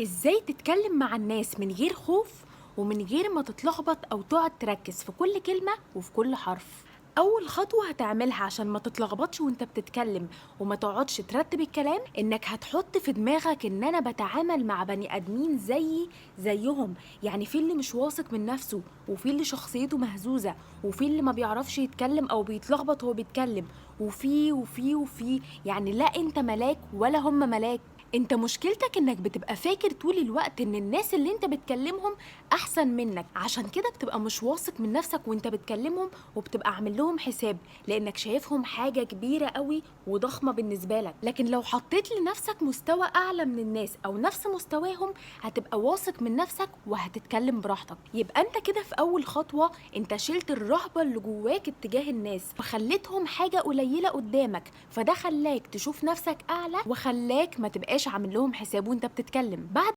ازاي تتكلم مع الناس من غير خوف ومن غير ما تتلخبط او تقعد تركز في كل كلمة وفي كل حرف. اول خطوة هتعملها عشان ما تتلخبطش وانت بتتكلم وما تقعدش ترتب الكلام انك هتحط في دماغك ان انا بتعامل مع بني ادمين زيهم. يعني في اللي مش واثق من نفسه، وفي اللي شخصيته مهزوزة، وفي اللي ما بيعرفش يتكلم او بيتلخبط وهو بيتكلم، وفي يعني لا انت ملاك ولا هم ملاك. انت مشكلتك انك بتبقى فاكر طول الوقت ان الناس اللي انت بتكلمهم احسن منك، عشان كده بتبقى مش واثق من نفسك وانت بتكلمهم، وبتبقى عامل لهم حساب لانك شايفهم حاجة كبيرة قوي وضخمة بالنسبة لك. لكن لو حطيت لنفسك مستوى اعلى من الناس او نفس مستواهم هتبقى واثق من نفسك وهتتكلم براحتك. يبقى انت كده في اول خطوة انت شلت الرهبة اللي جواك اتجاه الناس وخليتهم حاجة قليلة قدامك، فده خلاك تشوف نفسك اعلى وخلاك ما تبقاش عامل لهم حساب وانت بتتكلم. بعد